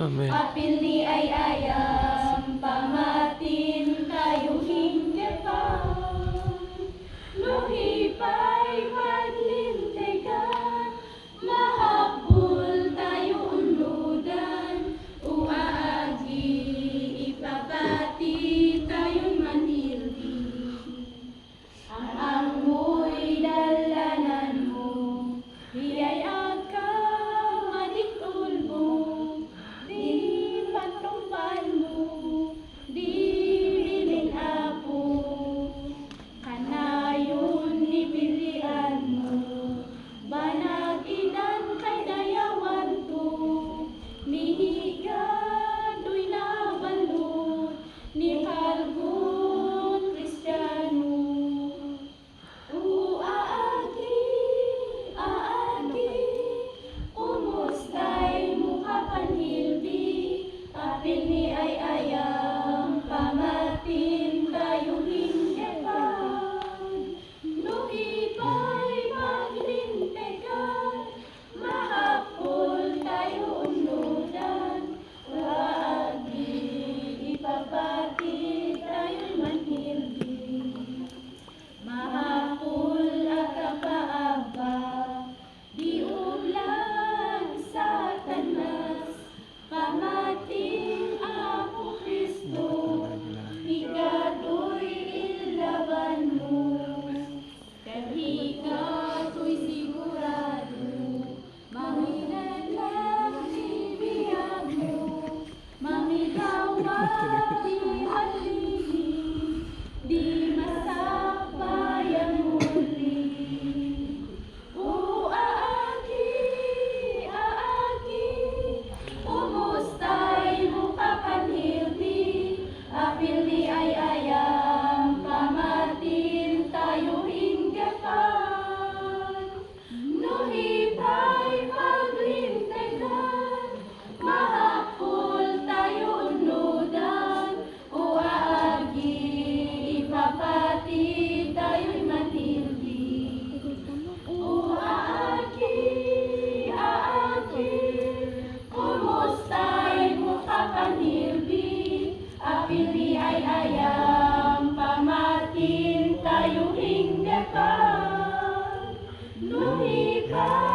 Amen. Apil ni ay ayam, pamatin tayo hinggapan. Luhipay paglintigan, mahapul tayo unludan. Uaagi, ipapati tayo'y manildi. Ang amoy dalanan mo, hiyayag ka madiktul mo. Di patumpan mo, di bilin apo. Kanayon ipilian mo, banag idan kay dayawan to. Nihigadoy na balot, ni Kalgun Kristiyano. Aagi, kumustay mo kapanilbi. Apil ni ay ayam, pamatin tayo hinggapan. Luhipay maglintigan, mahapul tayo unludan. Aagi, ipapati tayo'y manhilbi. Mahapul at kapaaba, di ublan sa tanas. Pamating ako Kristo, higado'y ilaban mo. Kahigato'y sigurado, manginan lang ibiyag mo. Mamigawa di halili, di masapay ang muli. Aagi, kumustay mo kapanilbi. Apil ni ay ayam, pamatin tayo hinggapan. Nuhipay paglintigan, mahapul tayo unludan. Aagi, ipapati tayo'y manilbi. Aagi, kumustay mo kapanilbi. Apil ni ay ayam, pamatin tayo hinggapan. Luhipay